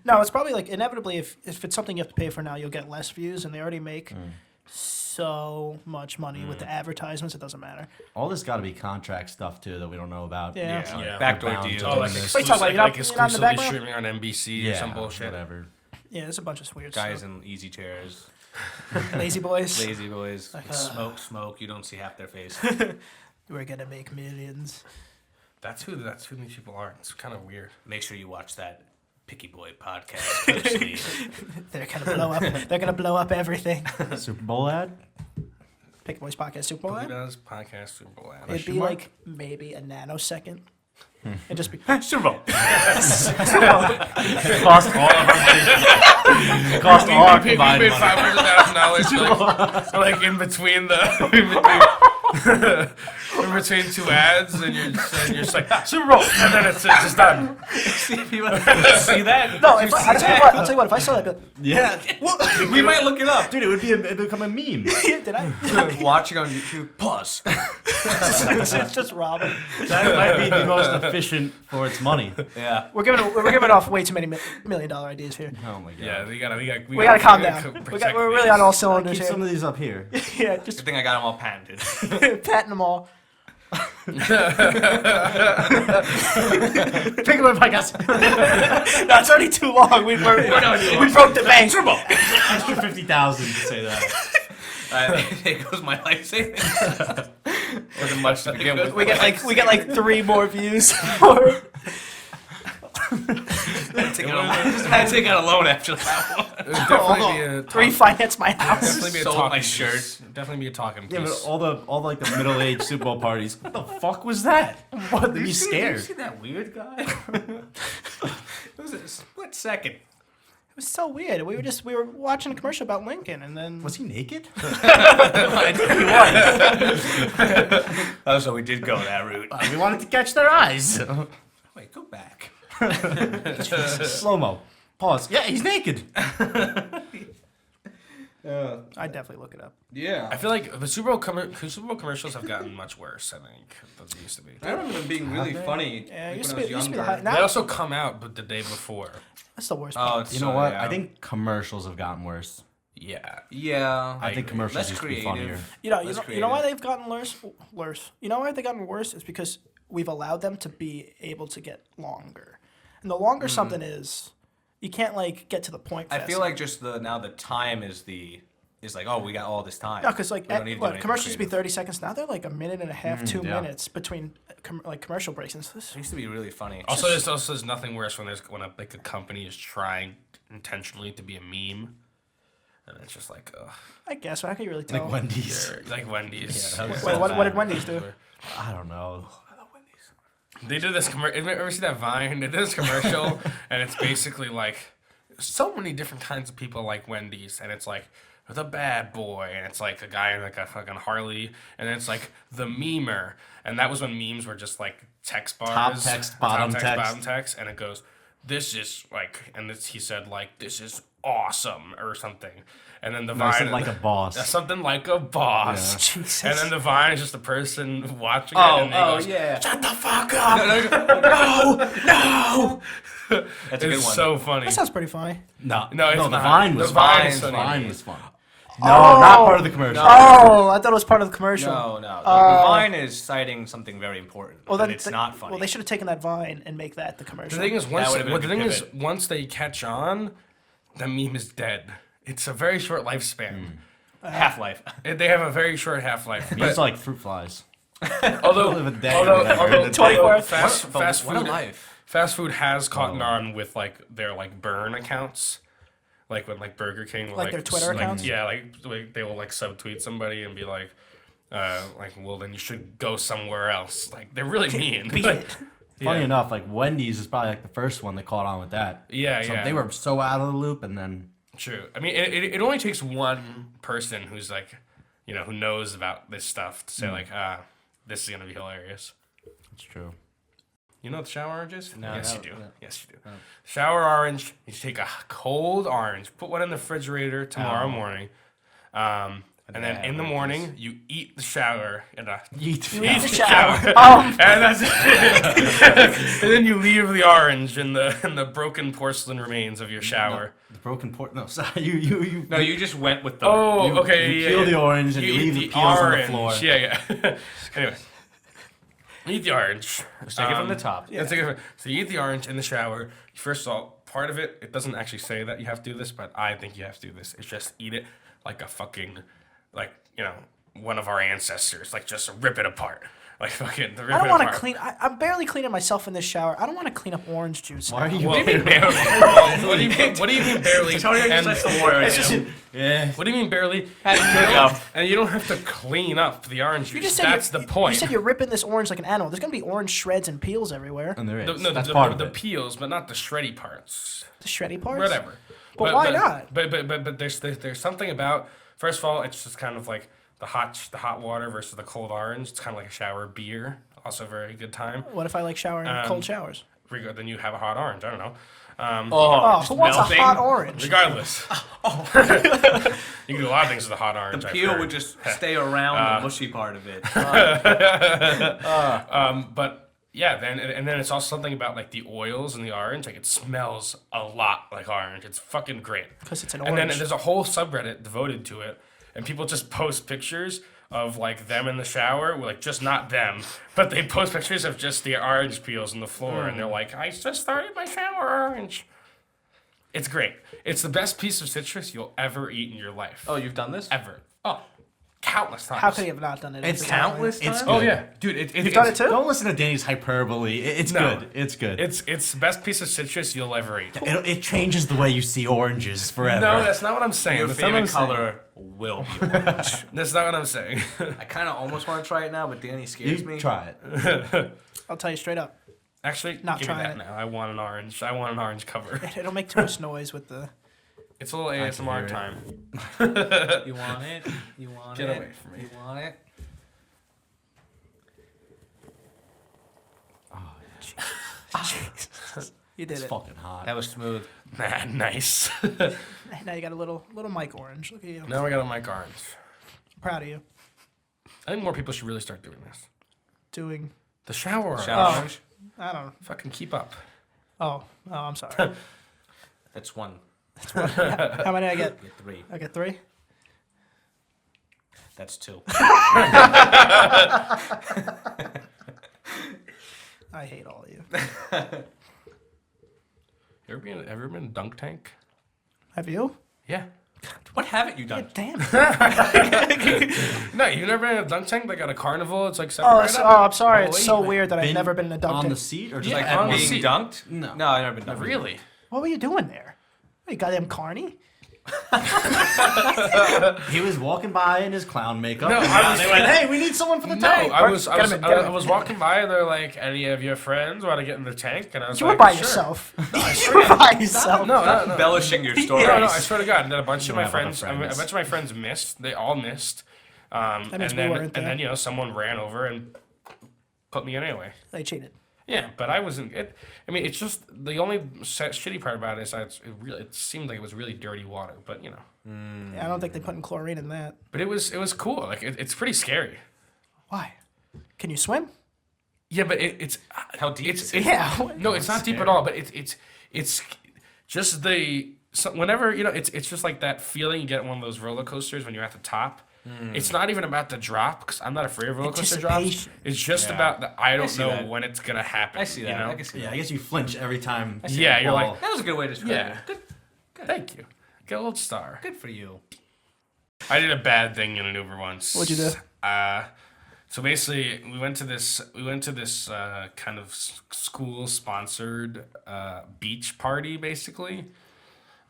No, it's probably like inevitably if it's something you have to pay for now, you'll get less views, and they already make so much money with the advertisements. It doesn't matter. All this got to be contract stuff too that we don't know about. Yeah. Yeah. Backdoor They're bound deals. to Oh, like do this. What are you talking about? You're not- like you're not in the exclusively background? streaming on NBC or some bullshit. Whatever. Yeah, there's a bunch of weird Guys stuff. in easy chairs. Lazy boys. Lazy boys. Smoke. You don't see half their face. We're gonna make millions. That's who these people are. It's kind of weird. Make sure you watch that Picky Boy podcast. They're gonna blow up. They're gonna blow up everything. Super Bowl ad? Pick Boys podcast Super Bowl. Who ad? does podcast Super Bowl ad? It'd be mark? like maybe a nanosecond. It'd just be Super Bowl. Cost all of our cost all our We combined paid money. $500,000 like in between in between two ads, and you're just like Super Bowl, and then it's just done. See that? no. If I'll tell you what. If I saw that, I'd Yeah. We might look it up. Dude, it'd become a meme. be like, did I? Watching on YouTube. Pause. It's just Robin. That might be the most efficient for its money. Yeah. We're giving off way too many $1 million ideas here. Oh my god. Yeah, we We gotta calm down. We're really on all cylinders Keep here. some of these up here. Yeah, Good just thing I got them all patented. patting them all. Pick them up, I guess. No, it's already too long. We broke the bank. Extra 50,000 to say that. There goes my life savings. Wasn't much to begin with. We get like 3 more views. For I take out a loan after that one. It would definitely be a refinance my house. definitely be a Sold talking my piece. shirt. Definitely be a talking Yeah, but piece. all like the middle-aged Super Bowl parties. What the fuck was that? What? They'd be You scared. see that weird guy? It was a split second. It was so weird. We were watching a commercial about Lincoln, and then Was he naked? I think he was. Oh, so we did go that route. We wanted to catch their eyes. Wait, go back. Slow mo. Pause. Yeah, he's naked. I'd definitely look it up. Yeah. I feel like the Super Bowl commercials have gotten much worse, I think, than they used to be. I remember them being really funny. Yeah, like it used to when be I was the younger. high. They Now also come out but the day before. that's the worst. Oh, part. it's You know what? Yeah. I think commercials have gotten worse. Yeah. Yeah. I think commercials Less used to be creative. funnier. You know why they've gotten worse? You know why they've gotten worse? It's because we've allowed them to be able to get longer, and the longer something is, you can't like get to the point. I fast feel like enough. just now the time is like, oh, we got all this time. No, because like We don't need to do anything commercials used to be creative. 30 seconds. Now they're like a minute and a half, 2 yeah. minutes between commercial breaks. And this, It used to be really funny. Also, there's nothing worse when a company is trying intentionally to be a meme, and it's just like, ugh. I guess, but how can you really tell? Like Wendy's. Like Wendy's. Yeah, that was Wait, so what bad. did Wendy's do? I don't know. They did this commercial. Ever see that Vine? They did this commercial, and it's basically like so many different kinds of people like Wendy's, and it's like the bad boy, and it's like a guy in like a fucking Harley, and then it's like the memer, and that was when memes were just like text bars, Top text, bottom text. bottom text, and it goes, "This is like," and he said like, "This is awesome" or something, and then the No, I Vine said like a boss. something like a boss. Yeah. Jesus. And then the Vine is just the person watching it, Oh, and he goes, yeah. "Shut the fuck up! No!" That's a good It's one. so funny. That sounds pretty funny. No, it's the not. Vine was The Vine fun. is funny. Vine was fun. No, not part of the commercial. Oh, I thought it was part of the commercial. No. The Vine is citing something very important. Well, Well, then it's not funny. Well, they should have taken that Vine and make that the commercial. The thing is, would've been a good pivot. once they catch on, the meme is dead. It's a very short lifespan. Half-Life. They have a very short half-life. It's like fruit flies. although, live a day although, or whatever. although 24 hours. fast What a food, life. fast food has caught on with like their like burn accounts. Like when like Burger King will Like their Twitter accounts? Yeah, like they will like subtweet somebody and be like, well then you should go somewhere else. Like they're really mean. Beat Like, it. Funny yeah. enough, like Wendy's is probably like the first one that caught on with that. Yeah, So yeah. they were so out of the loop, and then True. I mean, it only takes one person who's like, who knows about this stuff to say like, this is gonna be hilarious. it's true. You know what the shower orange is? No, yes, no, you do. no. Yes, you do. Shower orange. You take a cold orange, put one in the refrigerator tomorrow Oh. morning, and then in the morning you eat the shower in a Yeet. eat the shower. and that's it. And then you leave the orange in the broken porcelain remains of your shower. The broken port. No, sorry. You. No, you just went with the... Oh, you, okay. You yeah, peel yeah. the orange and you eat leave the peels on the orange. floor. Yeah. Anyway, eat the orange. Let's take it from the top. Let's take it from- so you eat the orange in the shower. First of all, part of it doesn't actually say that you have to do this, but I think you have to do this. It's just eat it like a fucking, like, you know, one of our ancestors, like just rip it apart. Like fucking rip I don't it want to apart. clean. I'm barely cleaning myself in this shower. I don't want to clean up orange juice. Why are now. you? What do you mean barely? What do you mean barely? Yeah. What do you mean barely? And you don't have to clean up the orange You juice. just said That's the point. You said you're ripping this orange like an animal. There's gonna be orange shreds and peels everywhere. And there is. That's the, part of the it. peels, but not the shreddy parts. The shreddy parts. Whatever. But why not? But there's something about. First of all, it's just kind of like the hot water versus the cold orange. It's kind of like a shower beer. Also a very good time. What if I like showering cold showers? Then you have a hot orange. I don't know. Oh, who wants melting. a hot orange? Regardless. You can do a lot of things with a hot orange. The I've peel heard. would just stay around the mushy part of it. But yeah, then it's also something about like the oils in the orange. Like it smells a lot like orange. It's fucking great. Because it's an And orange. then there's a whole subreddit devoted to it, and people just post pictures of like them in the shower, like just not them, but they post pictures of just the orange peels on the floor, and they're like, "I just started my shower orange." It's great. It's the best piece of citrus you'll ever eat in your life. Oh, you've done this? Ever. Oh, countless times. How could you have not done it? It's Countless It's times? Oh good. yeah, dude. You've done it too? Don't listen to Danny's hyperbole. It's No. good. It's good. It's the best piece of citrus you'll ever eat. It changes the way you see oranges forever. No, that's not what I'm saying. Your That's not what I'm favorite saying. color will be orange. That's not what I'm saying. I kind of almost want to try it now, but Danny scares You me. try it. I'll tell you straight up. Actually, Not give me trying that it. now. I want an orange. I want an orange cover. It'll make too much noise with the. It's a little hear ASMR it. time. You want it? You want Get it? away from me. You want it? You did It's it. fucking hot. That was smooth. Nah, nice. Now you got a little mic orange. Look at you. Now we got a mic orange. Proud of you. I think more people should really start doing this. Doing. The shower orange. Shower Oh. orange? I don't know. Fucking keep up. Oh, I'm sorry. That's one. How many I get? Get three. I get 3. That's 2. I hate all of you. You ever been in a dunk tank? Have you? Yeah. What haven't you done? Damn. No, you've never been in a dunk tank? Like at a carnival? It's like Oh, separated I'm sorry. Oh, It's so wait. weird that I've Been never been in a dunk on the tank. seat or just Yeah, Like on the being seat. dunked? No. No, I've never been dunked. Really? What were you doing there? What, you goddamn carny? He was walking by in his clown makeup. No, and I was- they went, "Hey, we need someone for the No, tank." I was Get him in, get him in. I was walking by and they're like, "Any of your friends want to get in the tank?" And I was You like, were by "Sure." yourself. You were by yourself. No, no, no. Embellishing your story. No, I swear to God. And then a bunch of don't my have other friends, a friends. bunch of my friends missed. They all missed. means And we then, weren't and there. then someone ran over and put me in anyway. They cheated. Yeah, but I wasn't. I mean, it's just the only shitty part about it is that it seemed like it was really dirty water. But Yeah, I don't think they put in chlorine in that. but it was cool. Like it's pretty scary. Why? Can you swim? Yeah, but it's How deep it's is it? Yeah. no, it's not deep at all. But it's just whenever it's just like that feeling you get on one of those roller coasters when you're at the top. It's not even about the drop because I'm not afraid of roller coaster drops. Anticipation. It's just Yeah. about that I don't see know that. when it's gonna happen. I see that. You know? I can see Yeah, that. I guess you flinch every time. Yeah, you're Well, like, That was a good way to describe yeah. it. Thank you. Get a gold star. Good for you. I did a bad thing in an Uber once. What'd you do? So basically, we went to this kind of school sponsored beach party basically,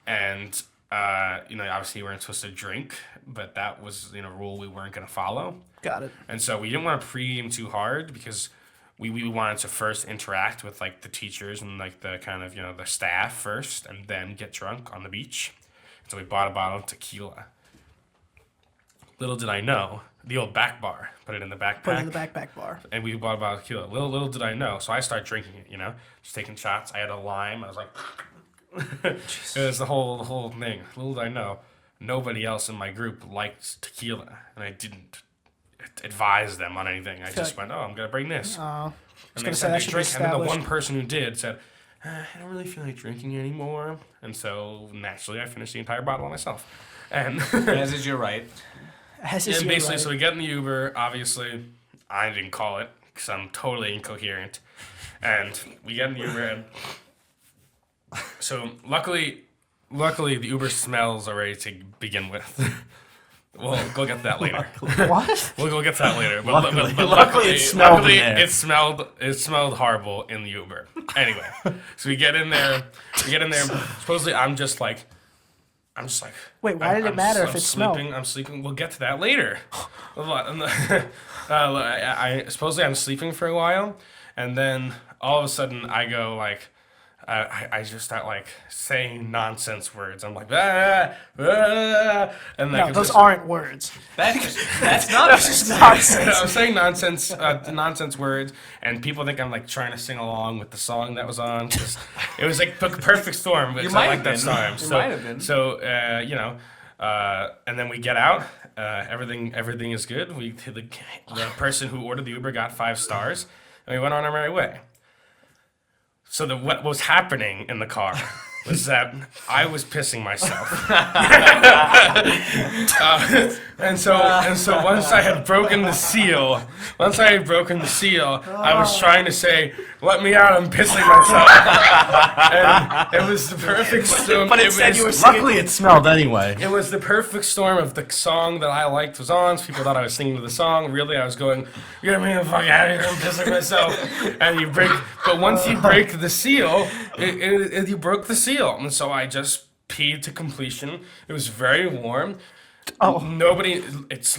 and obviously we weren't supposed to drink, but that was a rule we weren't gonna follow, Got it. and so we didn't want to pregame too hard because we wanted to first interact with like the teachers and like the kind of the staff first, and then get drunk on the beach. So we bought a bottle of tequila. Little did I know, the old back bar. Put it in the backpack. Put it in the backpack bar. And we bought a bottle of tequila. Little did I know. So I started drinking it, just taking shots. I had a lime. I was like, it was the whole thing. Little did I know, nobody else in my group liked tequila, and I didn't advise them on anything. I just went, I'm gonna bring this. I was And gonna they say said that they should be drink, and then the one established. person who did said, I don't really feel like drinking anymore. And so naturally, I finished the entire bottle on myself. And As is your right. As is and your basically, right. so we get in the Uber. Obviously, I didn't call it because I'm totally incoherent. And we get in the Uber, and so luckily, the Uber smells already to begin with. We'll go get to that later. What? We'll go get to that later. But Luckily it smelled in there. it smelled horrible in the Uber. Anyway, so we get in there. Supposedly, I'm just like. Wait, why did it matter if it smelled? I'm sleeping. We'll get to that later. I supposedly I'm sleeping for a while, and then all of a sudden I go like. I just start like saying nonsense words. I'm like, and like No, those aren't words. That's not That's nonsense. I'm saying nonsense words, and people think I'm like trying to sing along with the song that was on. 'Cause it was like the perfect storm. Because I like that song. might have been. So and then we get out. Everything is good. The person who ordered the Uber got 5 stars, and we went on our merry way. So what was happening in the car was that I was pissing myself, and so once I had broken the seal, I was trying to say, "Let me out! I'm pissing myself." And it was the perfect storm. But it said you were singing. Luckily, it smelled anyway. It was the perfect storm of the song that I liked was on. So people thought I was singing to the song. Really, I was going, "Get me the fuck out of here! I'm pissing myself." And but once you break the seal, you broke the seal, and so I just peed to completion. It was very warm. Oh.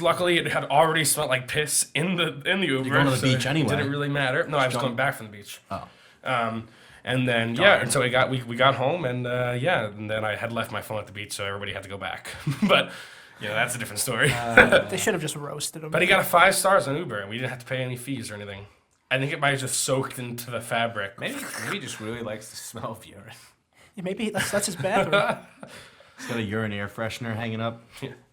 Luckily it had already smelled like piss in the Uber. You're going to the beach anyway. It didn't really matter. No, I was going back from the beach. Oh. And then and so we got home, and and then I had left my phone at the beach, so everybody had to go back. But that's a different story. They should have just roasted him. But he got 5 stars on Uber, and we didn't have to pay any fees or anything. I think it might have just soaked into the fabric. Maybe he just really likes the smell of urine. Yeah, maybe that's his bathroom. It's got a urine air freshener hanging up.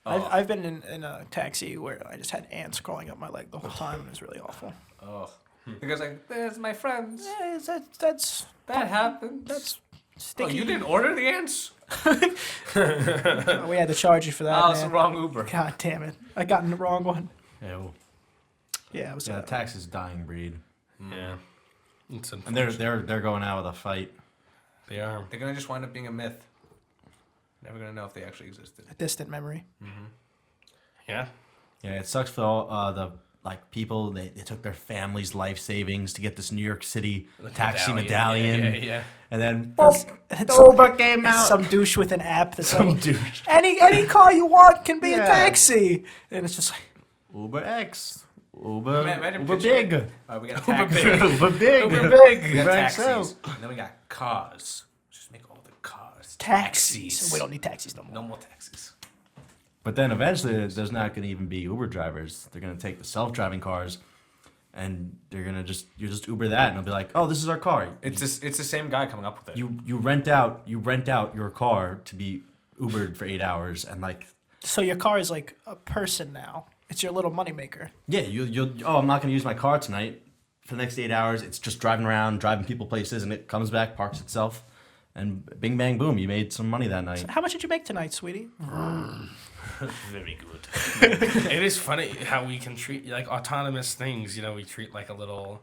I've been in a taxi where I just had ants crawling up my leg the whole time, and it was really awful. Oh. Because like, there's my friends. Yeah, that's That happened. that's Oh, sticky. you didn't order the ants? Oh, we had to charge you for that. Oh, it's the man. wrong Uber. God damn it! I got in the wrong one. Ew. Yeah, it was. Yeah, the tax is dying breed, Yeah. It's and they're going out with a fight. They are. They're gonna just wind up being a myth. Never gonna know if they actually existed. a distant memory. Yeah. Yeah, it sucks for all the people. They took their family's life savings to get this New York City taxi medallion. Yeah. And then It's Uber came out. some douche with an app that's Some like, douche. any car you want can be a Yeah. taxi, and it's just like, Uber X, Uber, Imagine Uber picturing- Big, We got taxis. Uber Big, Uber Big. We got Uber taxis. XL. And then we got cars. Just make all the cars. taxis. We don't need taxis no more. No more taxis. But then eventually, there's not going to even be Uber drivers. They're going to take the self-driving cars, and they're going to you just Uber that, and they'll be like, "Oh, this is our car." It's the same guy coming up with it. You rent out your car to be Ubered for 8 hours, and So your car is like a person now. It's your little moneymaker. yeah, I'm not going to use my car tonight. For the next 8 hours, it's just driving around, driving people places, and it comes back, parks itself, and bing bang boom, you made some money that night. How much did you make tonight, sweetie? Very good. It is funny how we can treat like autonomous things. We treat like a little,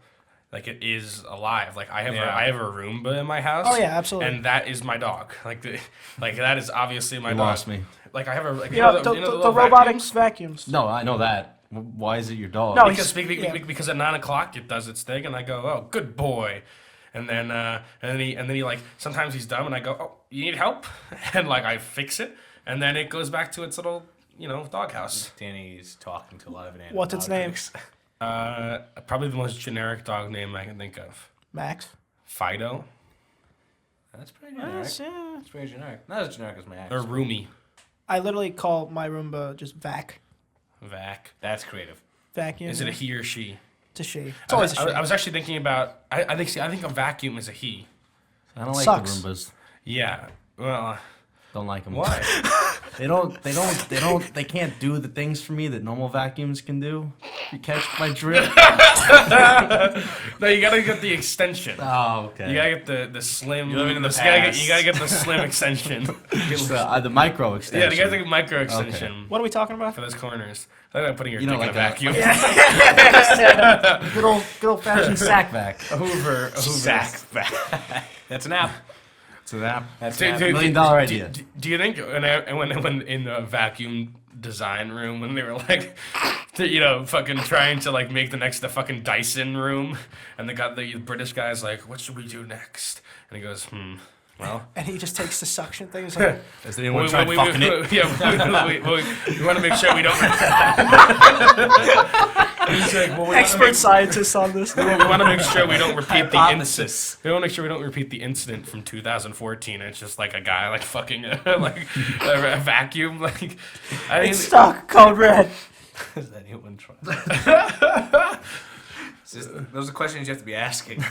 like it is alive. Like I have a Roomba in my house. Oh, yeah, absolutely. And that is my dog. Like that is obviously my You dog. lost me. Like I have a You know, the little robotic vacuums? vacuums. No, I know that. Why is it your dog? No, Because at 9 o'clock it does its thing, and I go, oh, good boy. And then he like sometimes he's dumb, and I go, oh, you need help, and like I fix it, and then it goes back to its little doghouse. Danny's talking to a lot of animals. What's its name? Probably the most generic dog name I can think of. Max. Fido That's pretty generic. Yeah. That's pretty generic. Not as generic as my or accent. Roomy. I literally call my Roomba just Vac. Vac. That's creative. Vacuum. Is it a he or she? It's a she. It's always a she. I was actually thinking about. I think a vacuum is a he. I don't like Sucks. the Roombas. Yeah. Well, Don't like them. why? They can't do the things for me that normal vacuums can do. You catch my drift? No, you gotta get the extension. Oh, okay. You gotta get the slim. You're living in the you gotta past. you gotta get the slim extension. the micro Yeah, extension. you gotta take a micro extension What are we talking about? for those corners. I like putting your You know, dick in a like a- vacuum. Good old fashioned sack vac. A Hoover. Sack. That's an app. It's an app. That's Do- an app. do- $1 million idea. Do you think when in the vacuum design room when they were like, fucking trying to like make the fucking Dyson room, and the British guy's like, what should we do next? And he goes, well. And he just takes the suction thing. He's like, Is anyone trying fucking it? Yeah, we want to make sure we don't. He's like, well, expert scientists on this. we want to make sure we don't repeat the incident. Hypothesis. We want to make sure we don't repeat the incident from 2014. It's just like a guy like fucking like a vacuum. Like, I mean, It's stuck. Code red. Has anyone tried? Those are questions you have to be asking.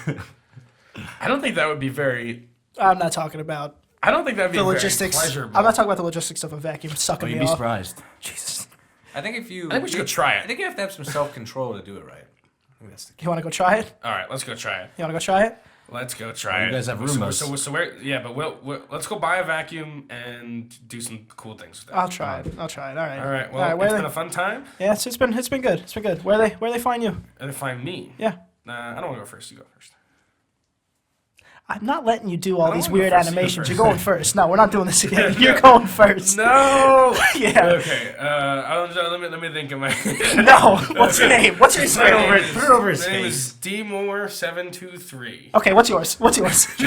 I don't think that would be very. I'm not talking about I don't think that'd be the very logistics. pleasurable. I'm not talking about the logistics of a vacuum Oh, sucking you'd me be off. surprised. Jesus. I think if you. I think we should go try it. I think you have to have some self-control to do it right. I think that's the key. You want to go try it? All right, let's go try it. You want to go try it? Let's go try You it. guys have So Roombas. we're yeah, but we'll let's go buy a vacuum and do some cool things with it. I'll try it. All right. All right. Well, where it's they, been a fun time. yeah, it's been good. It's been good. Where they find you? And find me. Yeah. I don't want to go first. You go first. I'm not letting you do all don't these wanna go weird first, you go animations. first. You're going first. No, we're not doing this again. You're going first. No. Yeah. Okay. Let me think of my. No. What's your name? What's your Put it over, Instagram? Put it over his My name face. is DMoore723. Okay, what's yours? What's yours? No,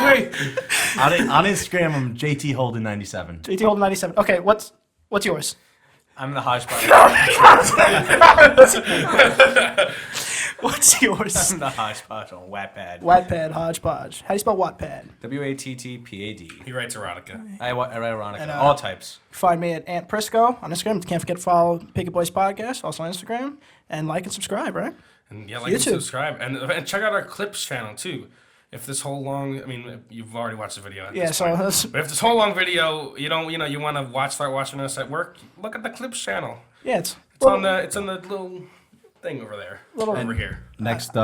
wait. On Instagram, I'm JT Holden 97. JT Holden 97. Okay, what's yours? I'm the hodgepodge. What's yours? I'm the hodgepodge on Wattpad. Wattpad Hodgepodge. How do you spell Wattpad? WATTPAD. He writes erotica. I write erotica. And, all types. Find me at Ant Prisco on Instagram. Can't forget to follow Picket Boys Podcast, also on Instagram. And like and subscribe, right? And yeah, like and YouTube. subscribe. And check out our clips channel too. If this whole long, I mean, you've already watched the video. At Yeah, this so point. that's, But if this whole long video, you want to start watching us at work, look at the clips channel. yeah, It's on the little thing over there. Little- over here. Next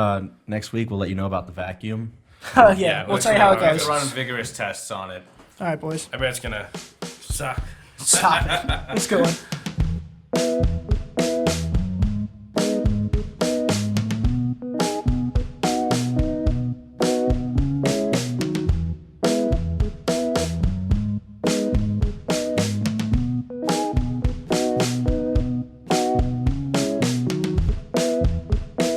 week, we'll let you know about the vacuum. yeah, we'll tell you how it Yeah, goes. Run vigorous tests on it. All right, boys. I bet it's gonna suck. Stop it. Let's go.